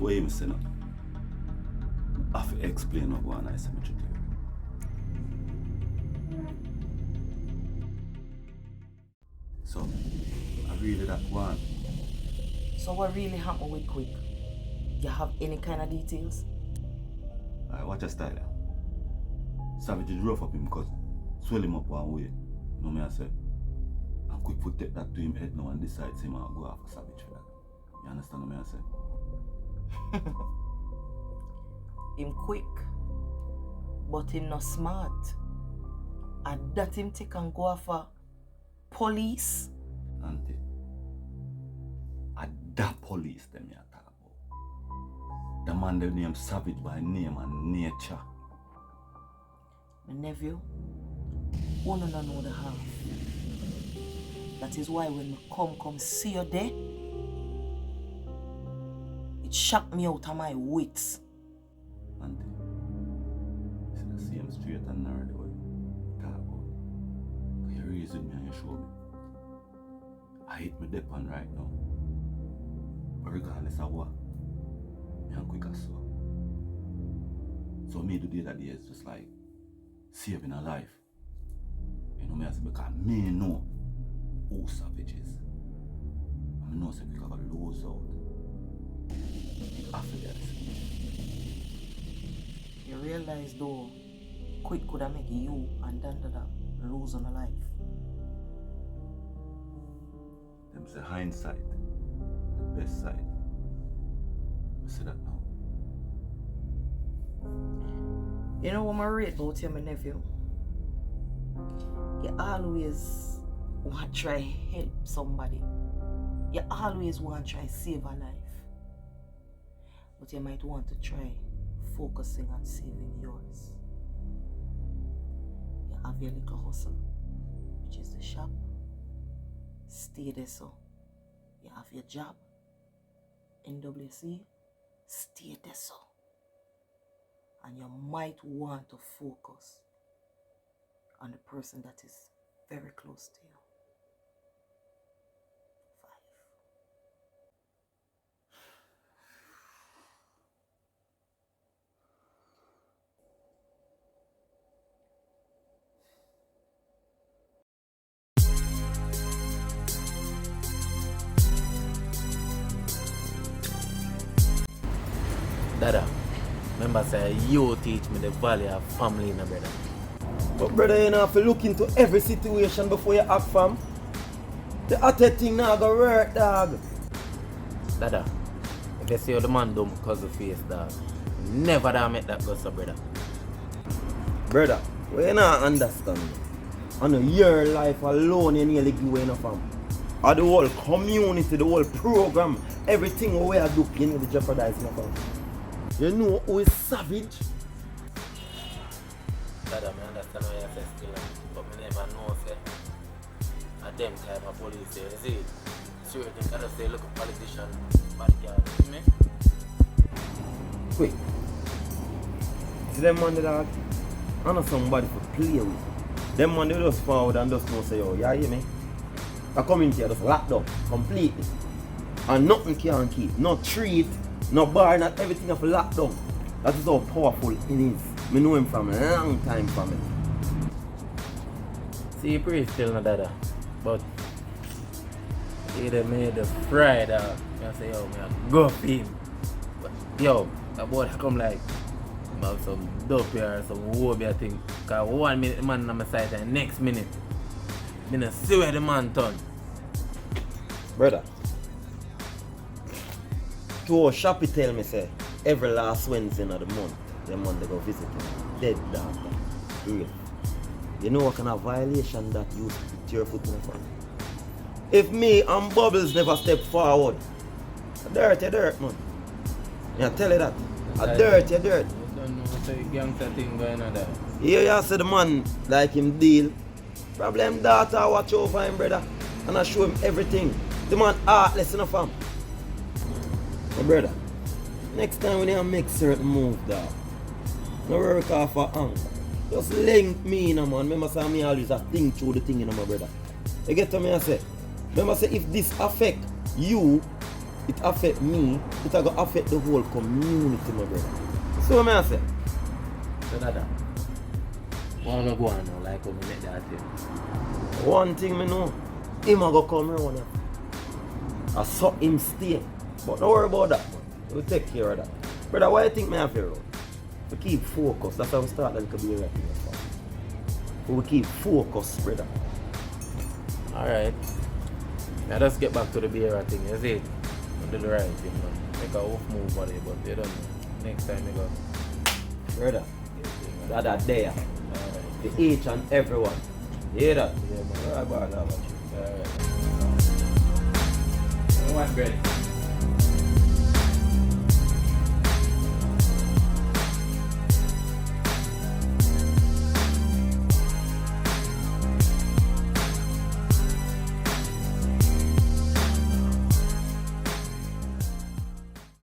Before you say no, I have to explain what going on cemetery. So, I really that one. So what really happened with Quick? You have any kind of details? Alright, watch your style. Savage is rough up him cousin. Swell him up one way. You know me I say? And Quick put take that to him head now and decides him and go after Savage for that. You understand what I say? Him quick, but him not smart. And that him take and go after police. Auntie, at that police them you talk about. The man they name Savage by name and nature. My nephew, wanna know the half. That is why when I come see you there, it shocked me out of my wits. Auntie, it's the same straight and narrow the way you talk about. You raise with me and you show me. I hate my depend right now. But regardless of what, I'm quick as so. So me do the other day is just like saving a life. You know me I say because me know who Savage is. I know say we got to lose out. After that. You realize though, Quick could have made you and Dandada lose on a life. Them say hindsight, the best side. I say that now. You know what I rate about you, my nephew? You always want to try help somebody. You always want to try save a life. But you might want to try focusing on saving yours. You have your little hustle, which is the shop. Stay there so. You have your job, NWC, stay there so. And you might want to focus on the person that is very close to you. 5. Dada, remember say you teach me the value of family, no brother. But brother, you have to look into every situation before you act, fam. The other thing now go work, dog. Dada, if you see how the man dumb cousin face, dog, never da make that go so, brother. Brother, we not understand. On your life alone, you nearly give away enough, fam. Or the whole community, the whole program, everything we are doing, you need to jeopardize, enough, fam. You know who is Savage? Dada, I understand why you say still, but I never know, say, at them type of police, you see it. Sure, you think I just say, look, a politician, bad guy, you see me? Wait. See them man that I know somebody to play with. Them man they just forward and just know say, yo, you hear me? The community just locked up completely. And nothing can keep. No treat, no bar, not everything have locked down. That is how powerful it is. I know him from a long time family. See, you pretty still not dada, but either made the pride dog. I say, yo, man, go for him. But yo, that boy come like, I have some dope here, some wobia thing. Cause 1 minute the man on my side and next minute, I don't see where the man turn. Brother, to Shappy tell me say, every last Wednesday of the month, them man they go visit him. Dead dog. Real. You know what kind of violation that you put your foot in the front? If me and Bubbles never step forward, dirty dirt, man. Yeah, tell you that. A dirty dirt. You don't know what the gangster thing going on there. Yeah, you see the man like him deal. Problem daughter watch over him, brother. And I show him everything. The man heartless enough fam. But brother, next time when you make certain move, dog, no work off for anger. Just link me, man. Remember say me always a think through the thing, my brother. You get what me I say? Remember say if this affect you, it affect me, it will affect the whole community, my brother. So what I say? So Dada, what am I going now? Like how me make that thing? One thing me know, him a go come around here. I saw him stay. But don't worry about that, man. We'll take care of that. Brother, why you think me have here? We keep focused. That's how we start the little bit of thing. We keep focused, brother. Alright. Now let's get back to the beer thing, you see? Do the right thing, man. Make a off move buddy, but you don't know. Next time you go. Brother, Yeah, that there. Alright. The each and everyone. You hear that? Yeah, man. Alright, brother. Alright. I want bread.